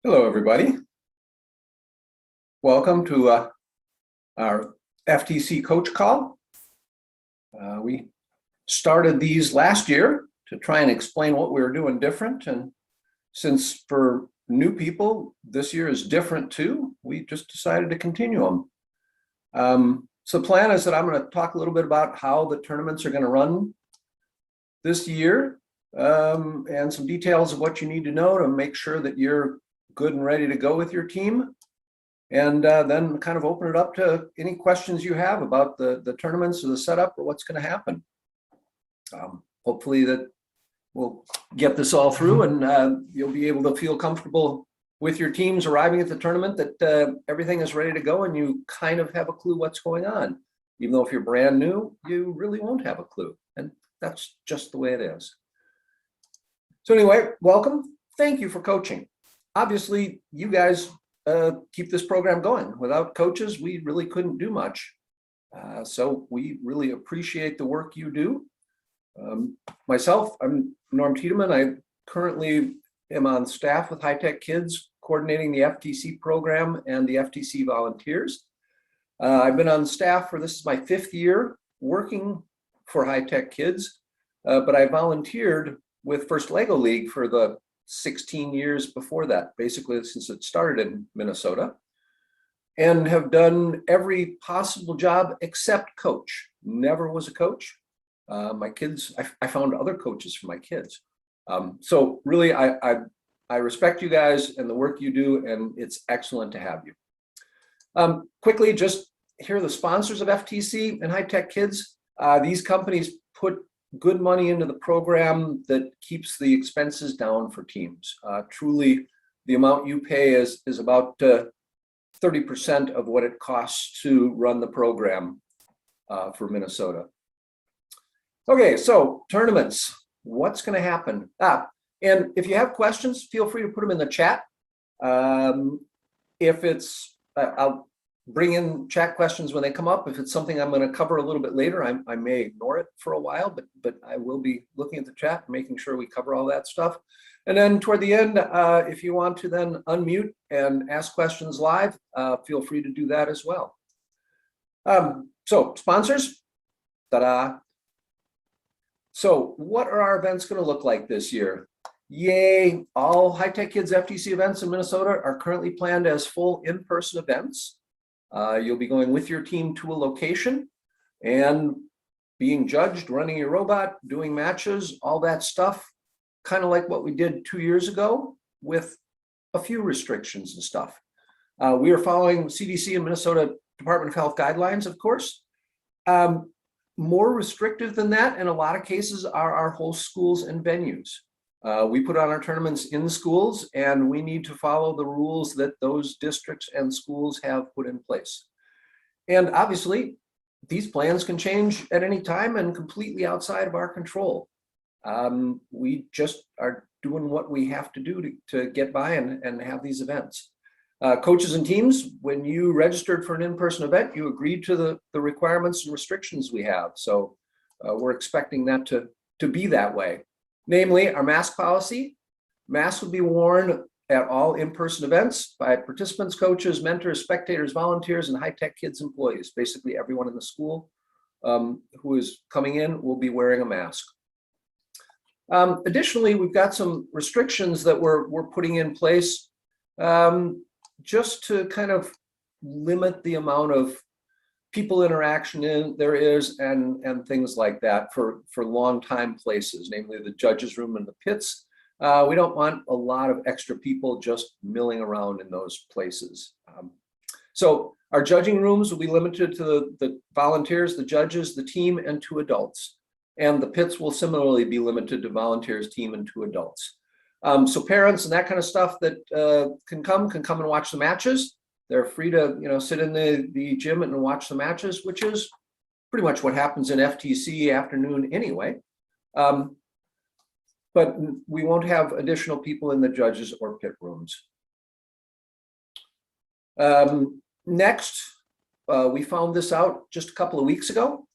Hello, everybody. Welcome to our FTC Coach Call. We started these last year to try and explain what we were doing different. And since for new people, this year is different too, we just decided to continue them. So the plan is that I'm going to talk a little bit about how the tournaments are going to run this year, and some details of what you need to know to make sure that you're good and ready to go with your team, and then kind of open it up to any questions you have about the tournaments or the setup or what's going to happen. Hopefully that we'll get this all through, and you'll be able to feel comfortable with your teams arriving at the tournament, that everything is ready to go and you kind of have a clue what's going on. Even though if you're brand new, you really won't have a clue, and that's just the way it is. So anyway, welcome. Thank you for coaching. Obviously, you guys keep this program going. Without coaches, we really couldn't do much. So we really appreciate the work you do. Myself, I'm Norm Tiedemann. I currently am on staff with High Tech Kids, coordinating the FTC program and the FTC volunteers. I've been on staff for, this is my 5th year working for High Tech Kids, but I volunteered with First Lego League for the 16 years before that, basically since it started in Minnesota, and have done every possible job except coach. Never was a coach. My kids, I found other coaches for my kids. So really, I respect you guys and the work you do, and it's excellent to have you. Quickly, just here are the sponsors of FTC and High Tech Kids. These companies put good money into the program that keeps the expenses down for teams. Truly, the amount you pay is about 30% of what it costs to run the program for Minnesota. Okay, so tournaments, what's going to happen? And if you have questions, feel free to put them in the chat. If it's, I'll bring in chat questions when they come up. If it's something I'm going to cover a little bit later, I may ignore it for a while, but I will be looking at the chat, making sure we cover all that stuff. And then toward the end, if you want to then unmute and ask questions live, feel free to do that as well. So sponsors, ta-da. So what are our events going to look like this year? Yay, all High Tech Kids FTC events in Minnesota are currently planned as full in-person events. You'll be going with your team to a location and being judged, running your robot, doing matches, all that stuff, kind of like what we did 2 years ago with a few restrictions and stuff. We are following CDC and Minnesota Department of Health guidelines, of course. More restrictive than that in a lot of cases are our host schools and venues. We put on our tournaments in schools, and we need to follow the rules that those districts and schools have put in place. And obviously, these plans can change at any time and completely outside of our control. We just are doing what we have to do to get by and have these events. Coaches and teams, when you registered for an in-person event, you agreed to the requirements and restrictions we have. So we're expecting that to be that way. Namely, our mask policy. Masks will be worn at all in-person events by participants, coaches, mentors, spectators, volunteers, and High Tech Kids employees. Basically, everyone in the school who is coming in will be wearing a mask. Additionally, we've got some restrictions that we're putting in place just to kind of limit the amount of people interaction there is and things like that for long time places, namely the judges room and the pits. We don't want a lot of extra people just milling around in those places. So our judging rooms will be limited to the volunteers, the judges, the team, and 2 adults. And the pits will similarly be limited to volunteers, team, and 2 adults. So parents and that kind of stuff that can come and watch the matches. They're free to sit in the gym and watch the matches, which is pretty much what happens in FTC afternoon anyway. But we won't have additional people in the judges or pit rooms. Next, we found this out just a couple of weeks ago.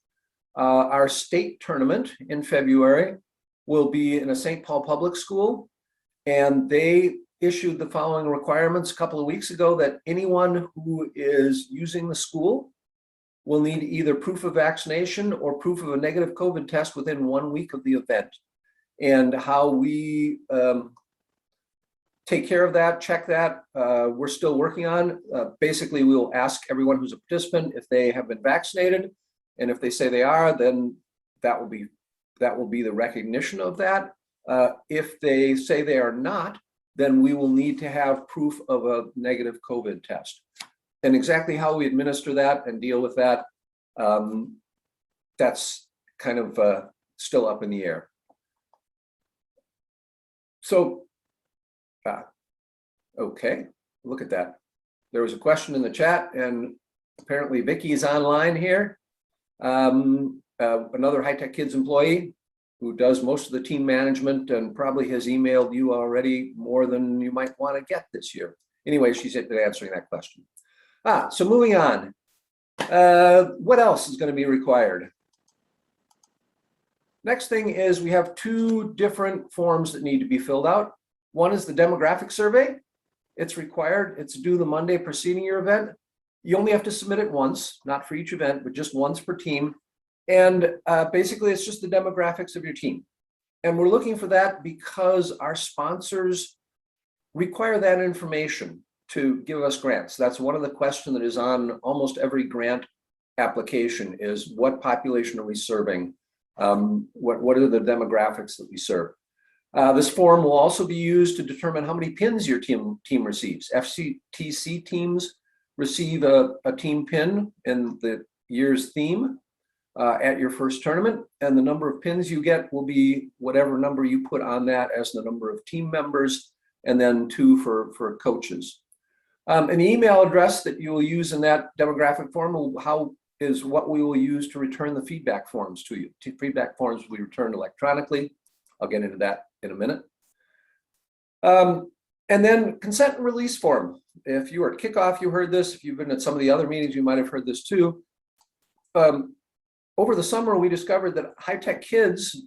Our state tournament in February will be in a St. Paul public school, and they issued the following requirements a couple of weeks ago, that anyone who is using the school will need either proof of vaccination or proof of a negative COVID test within 1 week of the event. And how we take care of that, check that, we're still working on. Basically, we will ask everyone who's a participant if they have been vaccinated, and if they say they are, then that will be the recognition of that. If they say they are not, then we will need to have proof of a negative COVID test. And exactly how we administer that and deal with that, that's kind of still up in the air. So, okay, look at that. There was a question in the chat, and apparently Vicky is online here. Another High Tech Kids employee who does most of the team management and probably has emailed you already more than you might want to get this year. Anyway, she's answering that question. So moving on. What else is going to be required? Next thing is we have two different forms that need to be filled out. One is the demographic survey. It's required. It's due the Monday preceding your event. You only have to submit it once, not for each event, but just once per team. And basically, it's just the demographics of your team. And we're looking for that because our sponsors require that information to give us grants. That's one of the questions that is on almost every grant application is, what population are we serving? What are the demographics that we serve? This form will also be used to determine how many pins your team receives. FTC teams receive a team pin in the year's theme at your first tournament, and the number of pins you get will be whatever number you put on that as the number of team members, and then 2 for coaches. An email address that you will use in that demographic form is what we will use to return the feedback forms to you. Feedback forms will be returned electronically. I'll get into that in a minute. And then consent and release form. If you were at kickoff, you heard this. If you've been at some of the other meetings, you might have heard this too. Over the summer, we discovered that High Tech Kids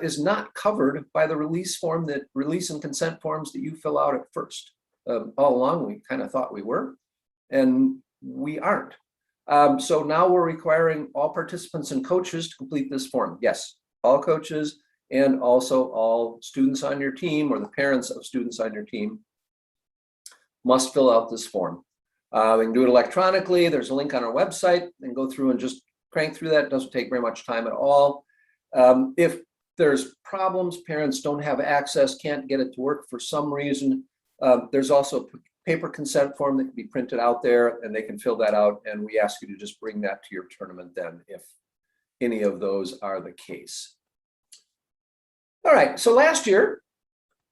is not covered by the release and consent forms that you fill out at first. All along, we kind of thought we were, and we aren't. So now we're requiring all participants and coaches to complete this form. Yes, all coaches and also all students on your team or the parents of students on your team must fill out this form. We can do it electronically. There's a link on our website, and go through and just crank through that. It doesn't take very much time at all. If there's problems, parents don't have access, can't get it to work for some reason, there's also a paper consent form that can be printed out there, and they can fill that out, and we ask you to just bring that to your tournament then if any of those are the case. All right, so last year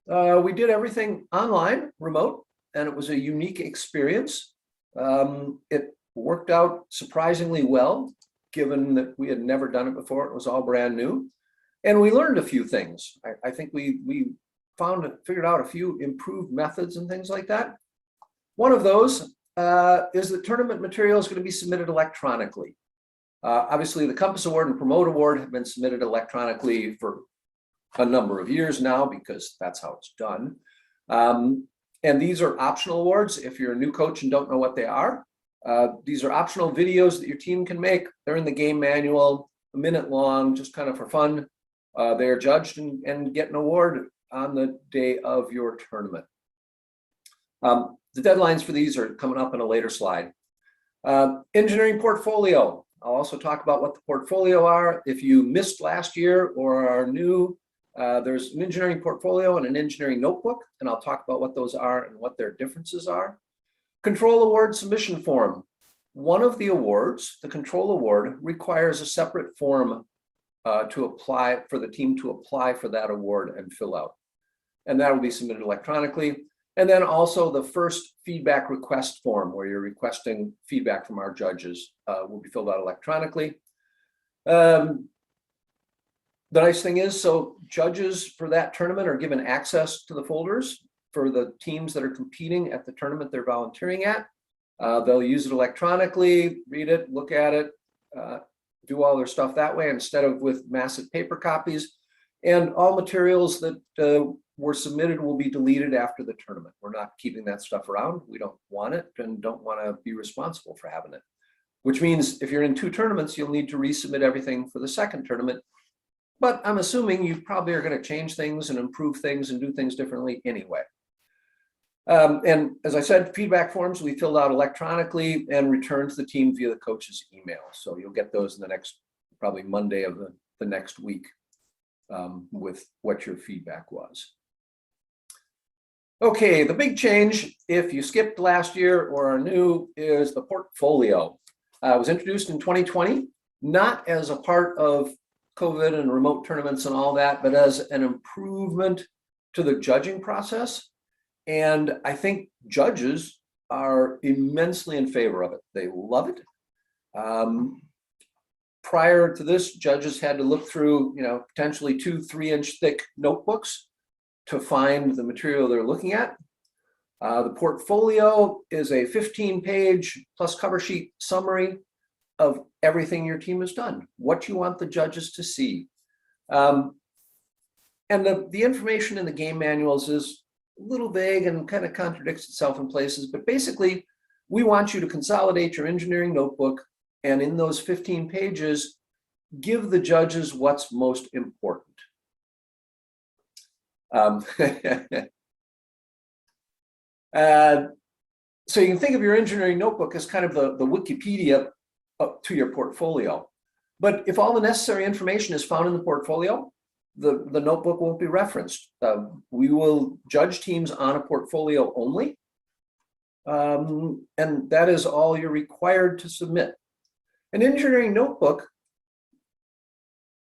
we did everything online, remote, and it was a unique experience. It worked out surprisingly well, given that we had never done it before. It was all brand new, and we learned a few things. I think we figured out a few improved methods and things like that. One of those is the tournament material is going to be submitted electronically. Obviously, the Compass Award and Promote Award have been submitted electronically for a number of years now because that's how it's done. And these are optional awards. If you're a new coach and don't know what they are, these are optional videos that your team can make. They're in the game manual, a minute long, just kind of for fun. They are judged and get an award on the day of your tournament. The deadlines for these are coming up in a later slide. Engineering portfolio. I'll also talk about what the portfolio are. If you missed last year or are new, there's an engineering portfolio and an engineering notebook, and I'll talk about what those are and what their differences are. Control award submission form. One of the awards, the control award, requires a separate form to apply for the team to apply for that award and fill out. And that will be submitted electronically. And then also the first feedback request form, where you're requesting feedback from our judges, will be filled out electronically. The nice thing is, so judges for that tournament are given access to the folders for the teams that are competing at the tournament they're volunteering at. They'll use it electronically, read it, look at it, do all their stuff that way instead of with massive paper copies. And all materials that were submitted will be deleted after the tournament. We're not keeping that stuff around. We don't want it and don't want to be responsible for having it. Which means if you're in 2 tournaments, you'll need to resubmit everything for the second tournament. But I'm assuming you probably are going to change things and improve things and do things differently anyway. And as I said, feedback forms we filled out electronically and returned to the team via the coach's email. So you'll get those in the next, probably Monday of the next week, with what your feedback was. Okay, the big change, if you skipped last year or are new, is the portfolio. It was introduced in 2020, not as a part of COVID and remote tournaments and all that, but as an improvement to the judging process. And I think judges are immensely in favor of it. They love it. Prior to this, judges had to look through, potentially 2 3-inch thick notebooks to find the material they're looking at. The portfolio is a 15-page plus cover sheet summary of everything your team has done, what you want the judges to see. And the information in the game manuals is a little vague and kind of contradicts itself in places, but basically, we want you to consolidate your engineering notebook, and in those 15 pages, give the judges what's most important. So you can think of your engineering notebook as kind of the Wikipedia to your portfolio. But if all the necessary information is found in the portfolio, the notebook won't be referenced. We will judge teams on a portfolio only. And that is all you're required to submit. An engineering notebook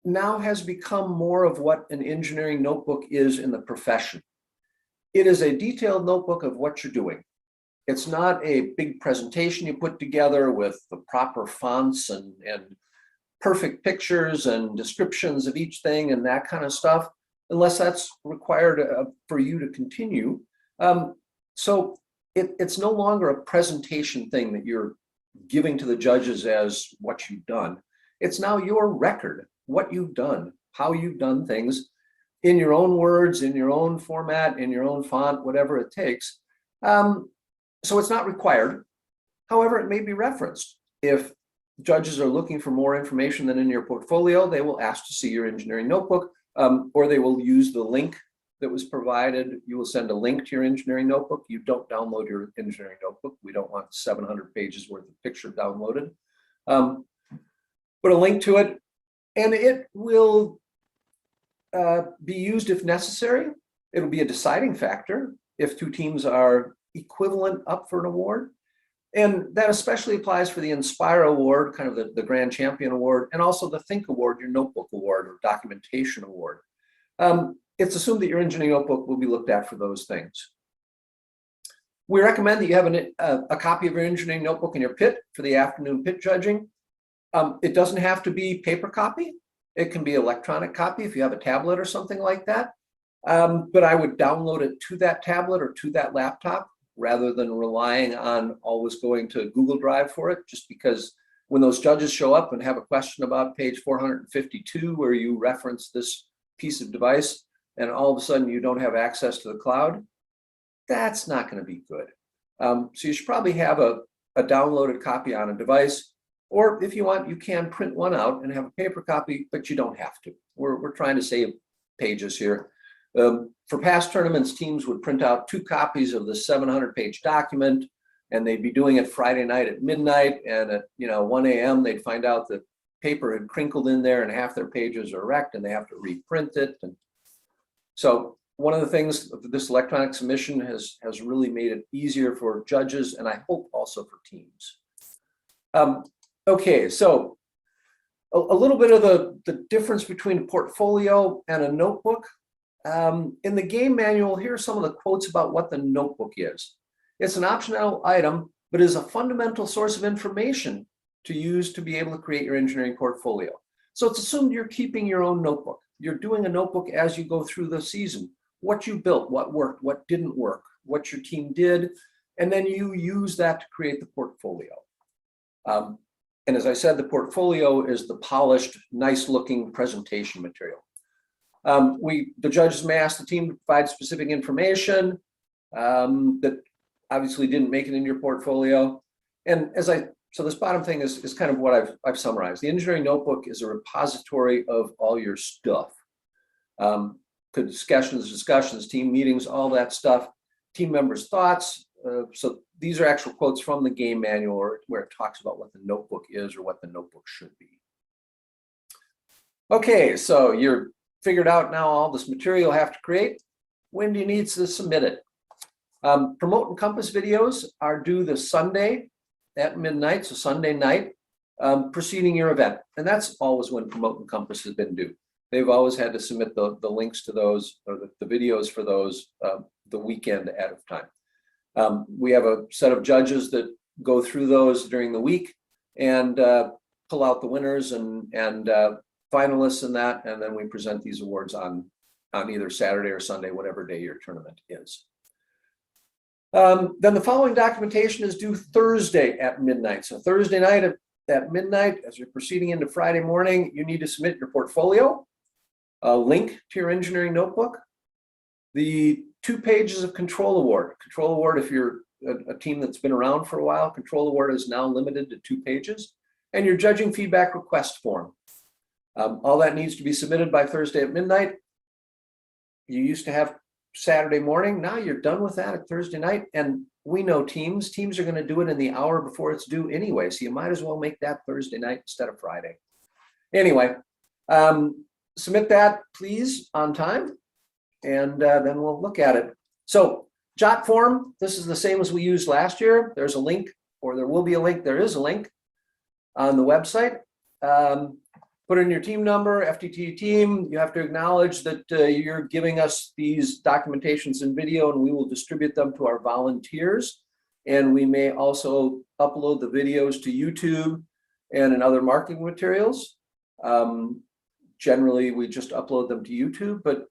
now has become more of what an engineering notebook is in the profession. It is a detailed notebook of what you're doing. It's not a big presentation you put together with the proper fonts and perfect pictures and descriptions of each thing and that kind of stuff, unless that's required for you to continue. So it's no longer a presentation thing that you're giving to the judges as what you've done. It's now your record, what you've done, how you've done things in your own words, in your own format, in your own font, whatever it takes. So it's not required. However, it may be referenced. If judges are looking for more information than in your portfolio, they will ask to see your engineering notebook, or they will use the link that was provided. You will send a link to your engineering notebook. You don't download your engineering notebook. We don't want 700 pages worth of picture downloaded. Put a link to it, and it will be used if necessary. It'll be a deciding factor if 2 teams are equivalent up for an award. And that especially applies for the Inspire Award, kind of the Grand Champion Award, and also the Think Award, your Notebook Award or Documentation Award. It's assumed that your engineering notebook will be looked at for those things. We recommend that you have a copy of your engineering notebook in your pit for the afternoon pit judging. It doesn't have to be paper copy. It can be electronic copy if you have a tablet or something like that. But I would download it to that tablet or to that laptop rather than relying on always going to Google Drive for it, just because when those judges show up and have a question about page 452 where you reference this piece of device and all of a sudden you don't have access to the cloud, that's not going to be good. So you should probably have a downloaded copy on a device, or if you want, you can print one out and have a paper copy, but you don't have to. We're trying to save pages here. For past tournaments, teams would print out 2 copies of the 700-page document, and they'd be doing it Friday night at midnight, and at 1 a.m. they'd find out that paper had crinkled in there and half their pages are wrecked, and they have to reprint it. And so one of the things this electronic submission has really made it easier for judges, and I hope also for teams. Okay, so a little bit of the difference between a portfolio and a notebook. In the game manual, here are some of the quotes about what the notebook is. It's an optional item, but is a fundamental source of information to use to be able to create your engineering portfolio. So it's assumed you're keeping your own notebook. You're doing a notebook as you go through the season. What you built, what worked, what didn't work, what your team did, and then you use that to create the portfolio. And as I said, the portfolio is the polished, nice-looking presentation material. The judges may ask the team to provide specific information that obviously didn't make it in your portfolio. And so this bottom thing is kind of what I've summarized. The engineering notebook is a repository of all your stuff. Discussions, team meetings, all that stuff, team members' thoughts. So these are actual quotes from the game manual where it talks about what the notebook is or what the notebook should be. Okay, so you're figured out now all this material you'll have to create. When do you need to submit it? Promote and Compass videos are due this Sunday at midnight, so Sunday night, preceding your event. And that's always when Promote and Compass has been due. They've always had to submit the links to those, or the videos for those, the weekend ahead of time. We have a set of judges that go through those during the week and pull out the winners and finalists in that, and then we present these awards on either Saturday or Sunday, whatever day your tournament is. Then the following documentation is due Thursday at midnight. So Thursday night at midnight, as you're proceeding into Friday morning, you need to submit your portfolio, a link to your engineering notebook, the 2 pages of control award. Control award, if you're a team that's been around for a while, control award is now limited to 2 pages, and your judging feedback request form. All that needs to be submitted by Thursday at midnight. You used to have Saturday morning. Now you're done with that at Thursday night. And we know teams are going to do it in the hour before it's due anyway. So you might as well make that Thursday night instead of Friday. Anyway, submit that please on time, and then we'll look at it. So Jotform, this is the same as we used last year. There's a link, or there will be a link. There is a link on the website. Put in your team number, FTT team. You have to acknowledge that you're giving us these documentations in video, and we will distribute them to our volunteers. And we may also upload the videos to YouTube and in other marketing materials. Generally, we just upload them to YouTube. But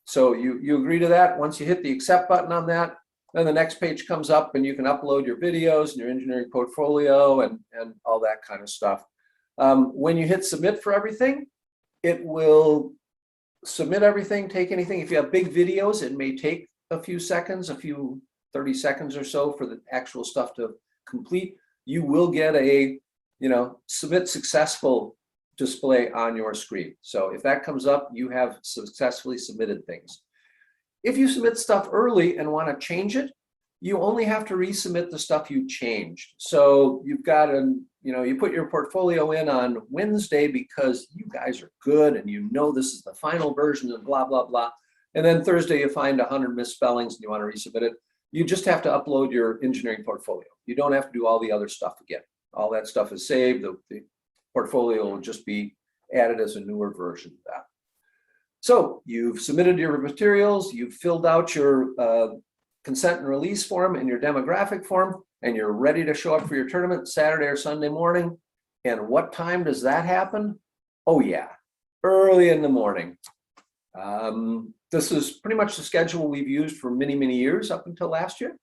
so you agree to that. Once you hit the accept button on that, then the next page comes up, and you can upload your videos and your engineering portfolio and all that kind of stuff. When you hit submit for everything, it will submit everything, take anything. If you have big videos, it may take a few seconds, 30 seconds or so for the actual stuff to complete. You will get a, submit successful display on your screen. So if that comes up, you have successfully submitted things. If you submit stuff early and want to change it, you only have to resubmit the stuff you changed. So you've got you put your portfolio in on Wednesday because you guys are good and this is the final version and blah, blah, blah. And then Thursday you find 100 misspellings and you want to resubmit it. You just have to upload your engineering portfolio. You don't have to do all the other stuff again. All that stuff is saved. The portfolio will just be added as a newer version of that. So you've submitted your materials, you've filled out your consent and release form and your demographic form, and you're ready to show up for your tournament Saturday or Sunday morning. And what time does that happen? Oh yeah, early in the morning. This is pretty much the schedule we've used for many, many years up until last year.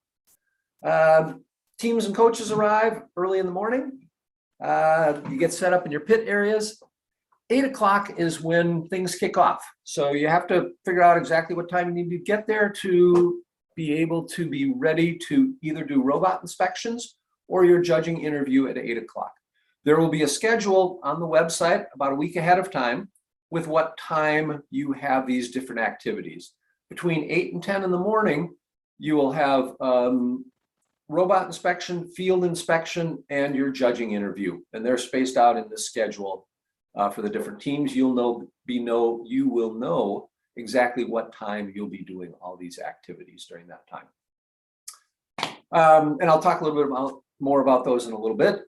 Teams and coaches arrive early in the morning. You get set up in your pit areas. 8 o'clock is when things kick off. So you have to figure out exactly what time you need to get there to be able to be ready to either do robot inspections or your judging interview at 8 o'clock. There will be a schedule on the website about a week ahead of time with what time you have these different activities. Between 8 and 10 in the morning, you will have robot inspection, field inspection, and your judging interview. And they're spaced out in this schedule for the different teams. You will know exactly what time you'll be doing all these activities during that time. And I'll talk a little bit more about those in a little bit.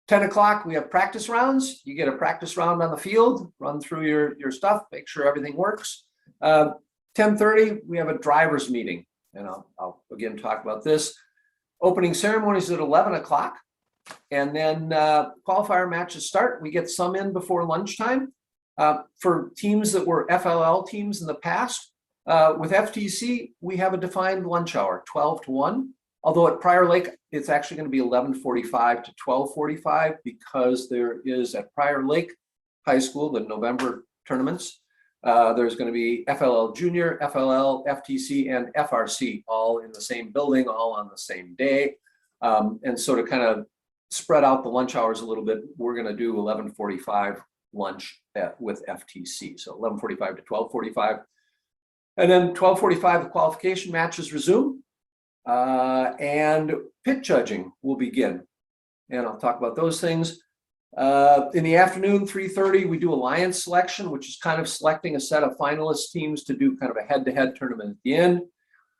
10 o'clock, we have practice rounds. You get a practice round on the field, run through your stuff, make sure everything works. 10:30, we have a driver's meeting. And I'll again talk about this. Opening ceremonies at 11 o'clock. And then qualifier matches start. We get some in before lunchtime. For teams that were FLL teams in the past, with FTC, we have a defined lunch hour, 12 to 1. Although at Prior Lake, it's actually going to be 11:45 to 12:45 because there is at Prior Lake High School, the November tournaments, There's going to be FLL Junior, FLL, FTC, and FRC all in the same building, all on the same day. And so to kind of spread out the lunch hours a little bit, we're going to do 11:45 lunch with FTC. So 11:45 to 12:45. And then 12:45, the qualification matches resume. And pit judging will begin. And I'll talk about those things. In the afternoon, 3:30, we do alliance selection, which is kind of selecting a set of finalist teams to do kind of a head-to-head tournament at the end.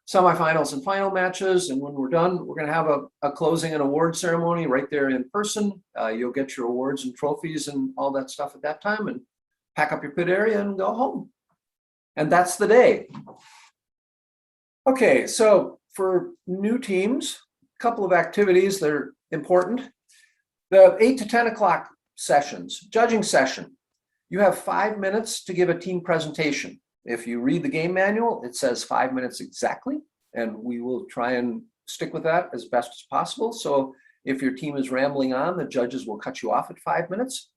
Semifinals and final matches. And when we're done, we're going to have a closing and award ceremony right there in person. You'll get your awards and trophies and all that stuff at that time, and pack up your pit area and go home. And that's the day. Okay, so for new teams, a couple of activities that are important. The 8 to 10 o'clock sessions, judging session. You have 5 minutes to give a team presentation. If you read the game manual, it says 5 minutes exactly, and we will try and stick with that as best as possible. So if your team is rambling on, the judges will cut you off at 5 minutes.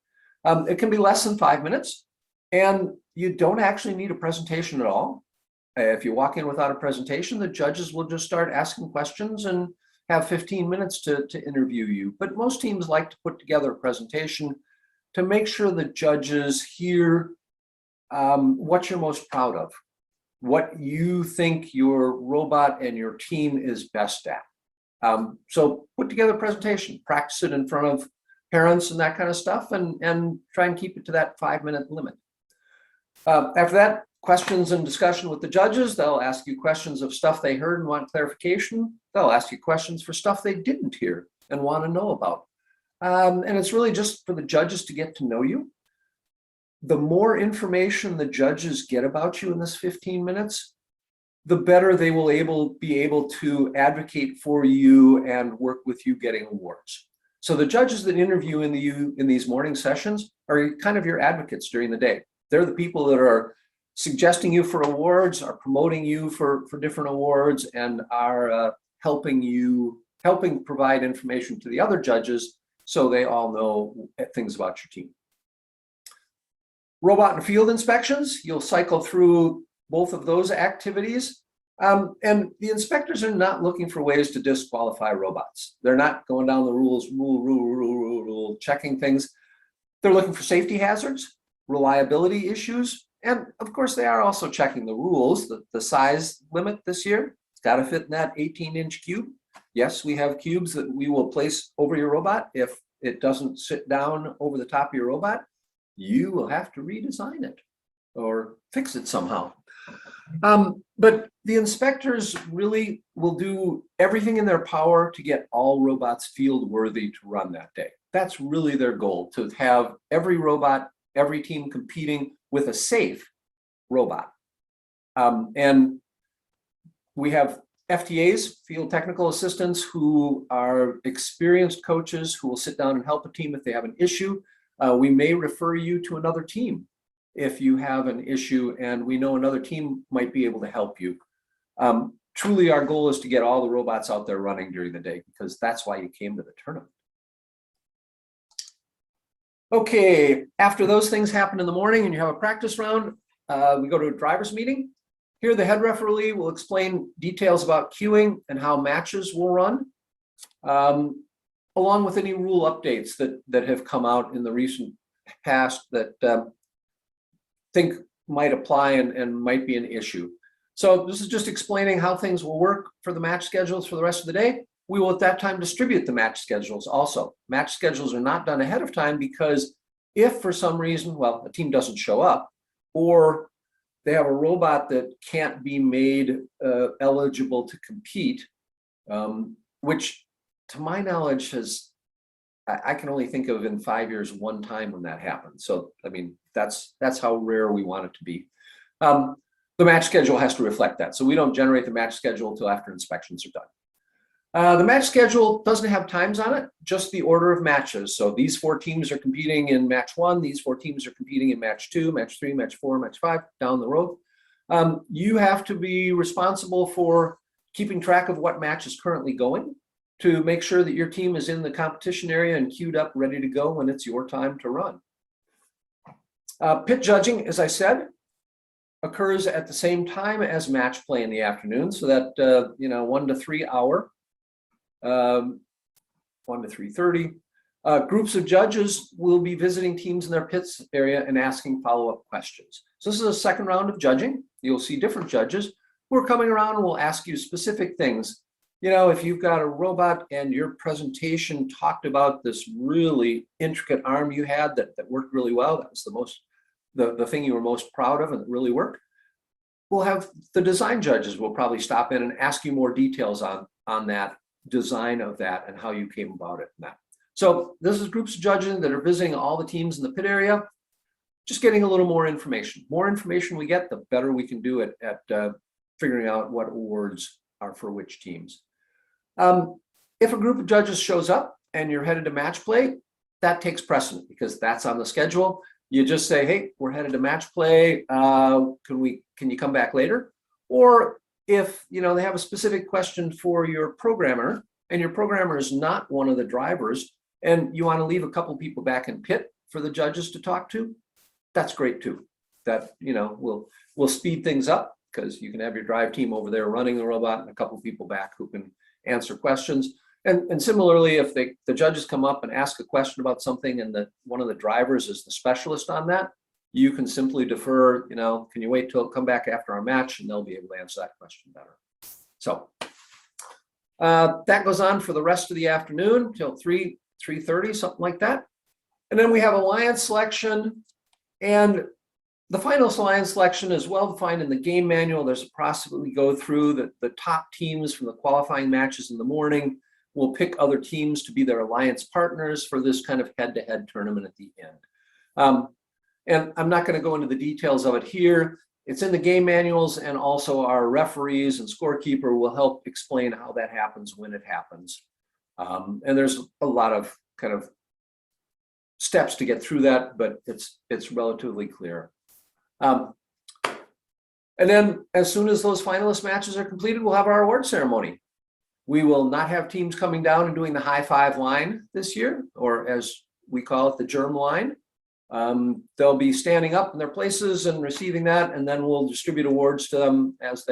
It can be less than 5 minutes, and you don't actually need a presentation at all. If you walk in without a presentation, the judges will just start asking questions and have 15 minutes to interview you. But most teams like to put together a presentation to make sure the judges hear what you're most proud of, what you think your robot and your team is best at. So put together a presentation, practice it in front of parents and that kind of stuff, and try and keep it to that 5 minute limit. After that, questions and discussion with the judges. They'll ask you questions of stuff they heard and want clarification. They'll ask you questions for stuff they didn't hear and want to know about. And it's really just for the judges to get to know you. The more information the judges get about you in this 15 minutes, the better they will be able to advocate for you and work with you getting awards. So the judges that interview in these morning sessions are kind of your advocates during the day. They're the people that are suggesting you for awards, are promoting you for different awards, and are helping provide information to the other judges so they all know things about your team. Robot and field inspections, you'll cycle through both of those activities. And the inspectors are not looking for ways to disqualify robots. They're not going down the rule, checking things. They're looking for safety hazards, reliability issues, and of course they are also checking the rules, the size limit this year. It's got to fit in that 18-inch cube. Yes, we have cubes that we will place over your robot. If it doesn't sit down over the top of your robot, you will have to redesign it or fix it somehow. But the inspectors really will do everything in their power to get all robots field worthy to run that day. That's really their goal, to have every robot, every team competing with a safe robot. And we have FTAs, field technical assistants, who are experienced coaches who will sit down and help a team if they have an issue. We may refer you to another team if you have an issue and we know another team might be able to help you. Truly, our goal is to get all the robots out there running during the day, because that's why you came to the tournament. Okay, after those things happen in the morning and you have a practice round, we go to a driver's meeting. Here, the head referee will explain details about queuing and how matches will run, along with any rule updates that have come out in the recent past that think might apply and might be an issue. So this is just explaining how things will work for the match schedules for the rest of the day. We will at that time distribute the match schedules also. Match schedules are not done ahead of time because if for some reason, well, a team doesn't show up, or they have a robot that can't be made eligible to compete, which to my knowledge I can only think of in 5 years one time when that happened. So, I mean, that's how rare we want it to be. The match schedule has to reflect that. So we don't generate the match schedule until after inspections are done. The match schedule doesn't have times on it, just the order of matches. So these 4 teams are competing in match 1. These 4 teams are competing in match 2, match 3, match 4, match 5, down the road. You have to be responsible for keeping track of what match is currently going to make sure that your team is in the competition area and queued up, ready to go when it's your time to run. Pit judging, as I said, occurs at the same time as match play in the afternoon, so that 1 to 3 hour, 1 to 3:30. Groups of judges will be visiting teams in their pits area and asking follow-up questions. So this is a second round of judging. You'll see different judges who are coming around and will ask you specific things. If you've got a robot and your presentation talked about this really intricate arm you had that worked really well, that was the thing you were most proud of and that really worked, we'll have the design judges will probably stop in and ask you more details on that design of that and how you came about it and that. So this is groups of judges that are visiting all the teams in the pit area, just getting a little more information. More information we get, the better we can do it at figuring out what awards are for which teams. If a group of judges shows up and you're headed to match play, that takes precedent because that's on the schedule. You just say, hey, we're headed to match play. Can you come back later? Or if they have a specific question for your programmer and your programmer is not one of the drivers and you want to leave a couple people back in pit for the judges to talk to, that's great too. That will speed things up because you can have your drive team over there running the robot and a couple people back who can answer questions. And similarly, if the judges come up and ask a question about something and one of the drivers is the specialist on that, you can simply defer, can you wait till come back after our match, and they'll be able to answer that question better. So that goes on for the rest of the afternoon till 3:30, something like that. And then we have alliance selection, and the final alliance selection is well defined in the game manual. There's a process that we go through. The top teams from the qualifying matches in the morning will pick other teams to be their alliance partners for this kind of head-to-head tournament at the end. And I'm not going to go into the details of it here. It's in the game manuals, and also our referees and scorekeeper will help explain how that happens when it happens. And there's a lot of kind of steps to get through that, but it's relatively clear. And then as soon as those finalist matches are completed, we'll have our award ceremony. We will not have teams coming down and doing the high five line this year, or as we call it, the germ line. They'll be standing up in their places and receiving that, and then we'll distribute awards to them as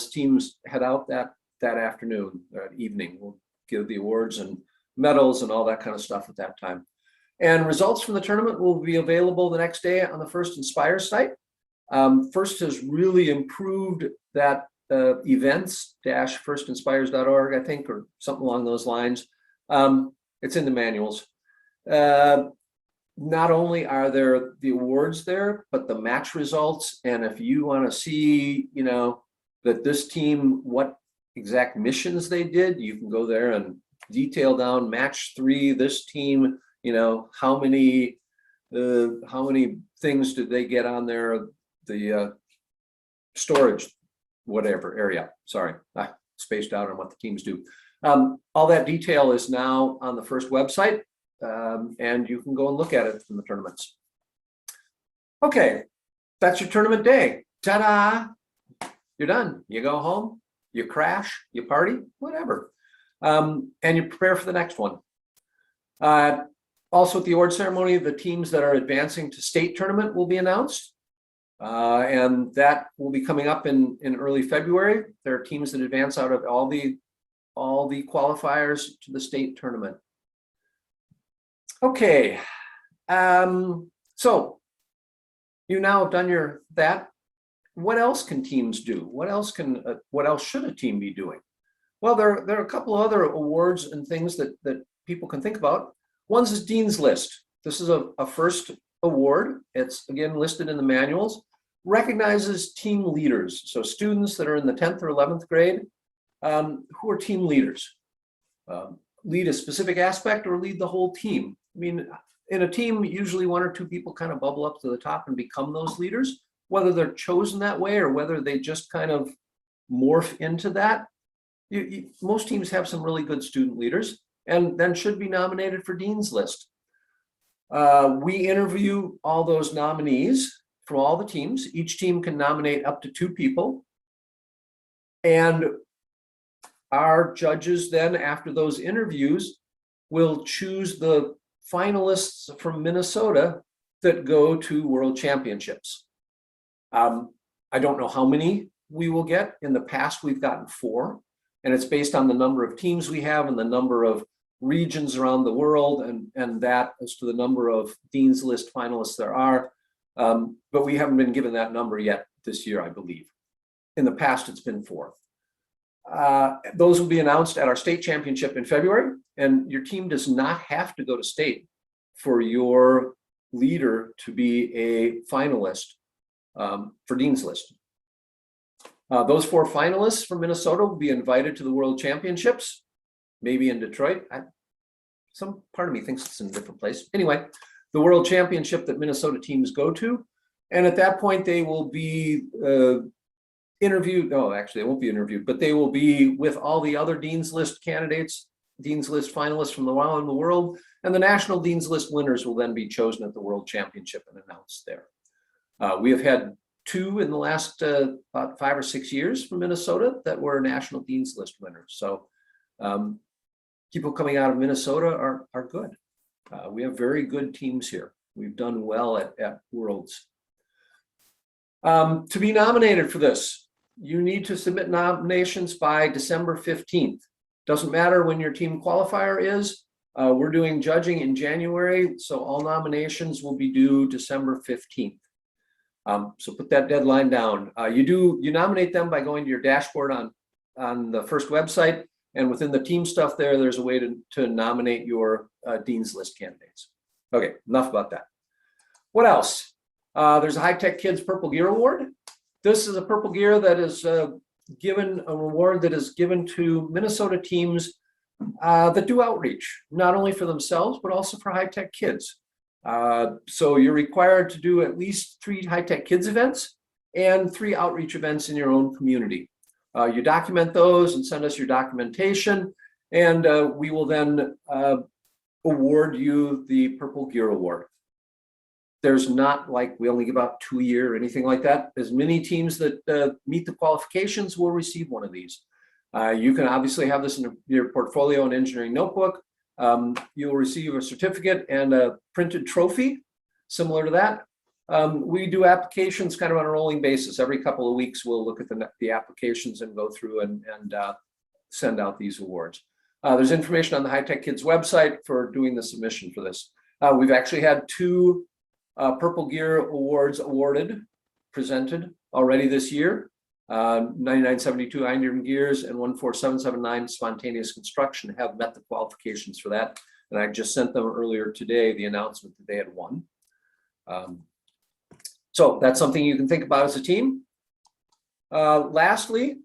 teams head out that afternoon or evening. We'll give the awards and medals and all that kind of stuff at that time. And results from the tournament will be available the next day on the First Inspire site. First has really improved that events-firstinspires.org, I think, or something along those lines. It's in the manuals. Not only are there the awards there, but the match results. And if you want to see, that this team, what exact missions they did, you can go there and detail down match 3, this team, how many things did they get on there, the storage, whatever area. Sorry, I spaced out on what the teams do. All that detail is now on the First website. And you can go and look at it from the tournaments. Okay, that's your tournament day. Ta-da! You're done. You go home, you crash, you party, whatever. And you prepare for the next one. Also at the award ceremony, the teams that are advancing to state tournament will be announced. And that will be coming up in early February. There are teams that advance out of all the qualifiers to the state tournament. Okay, so you now have done that. What else can teams do? What else should a team be doing? Well, there are a couple of other awards and things that people can think about. One is Dean's List. This is a first award. It's again listed in the manuals. Recognizes team leaders, so students that are in the 10th or 11th grade who are team leaders. Lead a specific aspect or lead the whole team. I mean, in a team, usually 1 or 2 people kind of bubble up to the top and become those leaders, whether they're chosen that way or whether they just kind of morph into that. Most teams have some really good student leaders and then should be nominated for Dean's List. We interview all those nominees from all the teams. Each team can nominate up to 2 people. And our judges then, after those interviews, will choose the finalists from Minnesota that go to World Championships. I don't know how many we will get. In the past, we've gotten 4, and it's based on the number of teams we have and the number of regions around the world, and that as to the number of Dean's List finalists there are. But we haven't been given that number yet this year, I believe. In the past, it's been 4. Those will be announced at our state championship in February, and your team does not have to go to state for your leader to be a finalist for Dean's List. Those 4 finalists from Minnesota will be invited to the World Championships, maybe in Detroit. Some part of me thinks it's in a different place. Anyway, the World Championship that Minnesota teams go to, and at that point they will be interviewed. No, actually, they won't be interviewed, but they will be with all the other Dean's List candidates, Dean's List finalists from around the world, and the national Dean's List winners will then be chosen at the World Championship and announced there. We have had 2 in the last about 5 or 6 years from Minnesota that were national Dean's List winners. So people coming out of Minnesota are good. We have very good teams here. We've done well at Worlds. To be nominated for this, you need to submit nominations by December 15th. Doesn't matter when your team qualifier is. We're doing judging in January, so all nominations will be due December 15th. So put that deadline down. You nominate them by going to your dashboard on the first website, and within the team stuff there's a way to nominate your Dean's List candidates. Okay, enough about that. What else? There's a High Tech Kids Purple Gear Award. This is a Purple Gear that is given, a reward that is given to Minnesota teams that do outreach, not only for themselves, but also for high tech kids. So you're required to do at least 3 High Tech Kids events and 3 outreach events in your own community. You document those and send us your documentation, and we will then award you the Purple Gear Award. There's not like we only give out 2 a year or anything like that. As many teams that meet the qualifications will receive one of these. You can obviously have this in your portfolio and engineering notebook. You'll receive a certificate and a printed trophy similar to that. We do applications kind of on a rolling basis. Every couple of weeks, we'll look at the applications and go through and send out these awards. There's information on the High Tech Kids website for doing the submission for this. We've actually had 2 Purple Gear Awards presented already this year. 9972 Iron Gears and 14779 Spontaneous Construction have met the qualifications for that. And I just sent them earlier today the announcement that they had won. So that's something you can think about as a team. Lastly,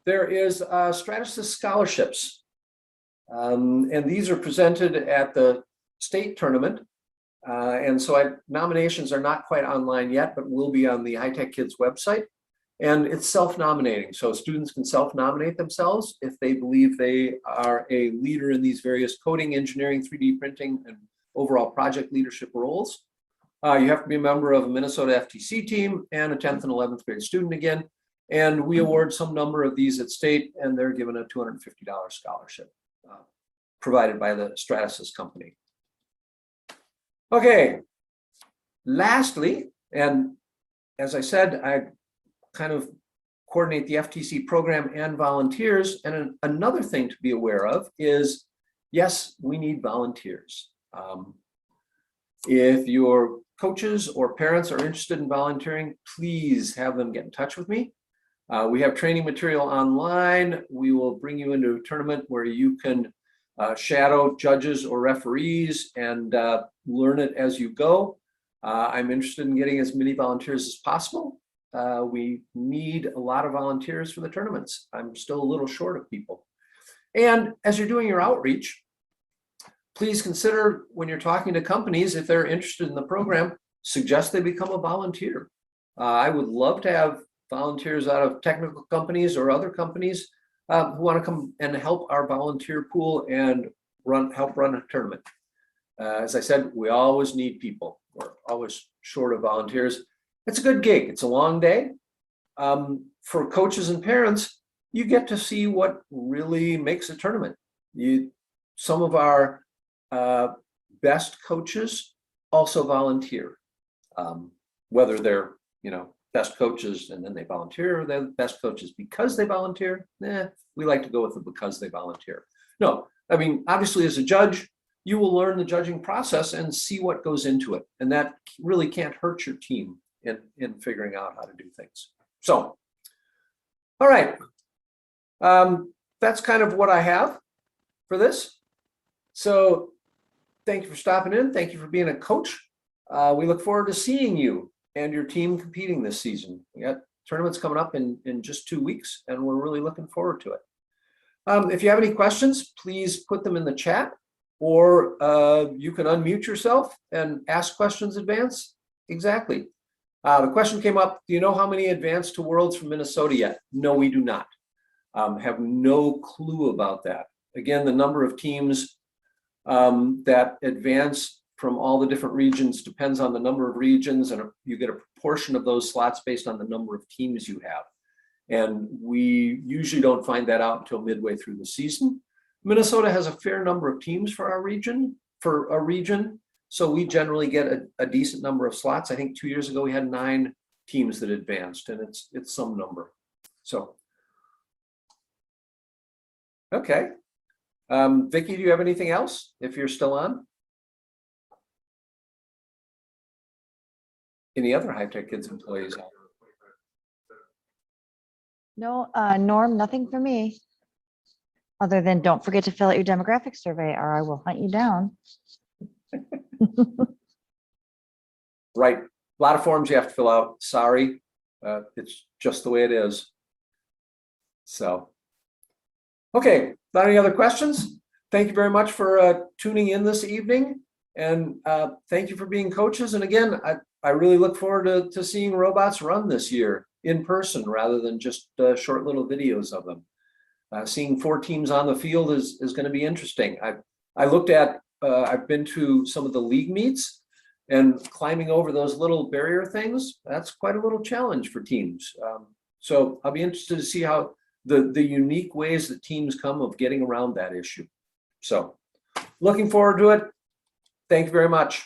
there is Stratasys Scholarships. And these are presented at the state tournament. And so nominations are not quite online yet, but will be on the High Tech Kids website. And it's self-nominating. So students can self-nominate themselves if they believe they are a leader in these various coding, engineering, 3D printing, and overall project leadership roles. You have to be a member of a Minnesota FTC team and a 10th and 11th grade student again. And we award some number of these at state, and they're given a $250 scholarship provided by the Stratasys company. Okay, lastly, and as I said, I kind of coordinate the FTC program and volunteers. And another thing to be aware of is, yes, we need volunteers. If your coaches or parents are interested in volunteering, please have them get in touch with me. We have training material online. We will bring you into a tournament where you can shadow judges or referees and learn it as you go. I'm interested in getting as many volunteers as possible. We need a lot of volunteers for the tournaments. I'm still a little short of people. And as you're doing your outreach, please consider when you're talking to companies, if they're interested in the program, suggest they become a volunteer. I would love to have volunteers out of technical companies or other companies who want to come and help our volunteer pool and help run a tournament. As I said, we always need people. We're always short of volunteers. It's a good gig. It's a long day. For coaches and parents, you get to see what really makes a tournament. Some of our best coaches also volunteer, whether they're best coaches and then they volunteer, they're the best coaches because they volunteer. We like to go with the because they volunteer. No, I mean, obviously as a judge, you will learn the judging process and see what goes into it. And that really can't hurt your team in figuring out how to do things. So, all right. That's kind of what I have for this. So thank you for stopping in. Thank you for being a coach. We look forward to seeing you and your team competing this season. We got tournaments coming up in just 2 weeks, and we're really looking forward to it. If you have any questions, please put them in the chat, or you can unmute yourself and ask questions in advance. Exactly. The question came up, do you know how many advanced to Worlds from Minnesota yet? No, we do not. Have no clue about that. Again, the number of teams that advance from all the different regions depends on the number of regions, and you get a proportion of those slots based on the number of teams you have. And we usually don't find that out until midway through the season. Minnesota has a fair number of teams for our region, so we generally get a decent number of slots. I think 2 years ago we had 9 teams that advanced, and it's some number. So, okay. Vicki, do you have anything else if you're still on? Any other High Tech Kids employees? No, Norm, nothing for me. Other than don't forget to fill out your demographic survey or I will hunt you down. Right. A lot of forms you have to fill out. Sorry. It's just the way it is. So, okay. Not any other questions? Thank you very much for tuning in this evening. And thank you for being coaches. And again, I really look forward to seeing robots run this year in person rather than just short little videos of them. Seeing 4 teams on the field is going to be interesting. I looked at, I've been to some of the league meets, and climbing over those little barrier things, that's quite a little challenge for teams. So I'll be interested to see how the unique ways that teams come of getting around that issue. So looking forward to it. Thank you very much.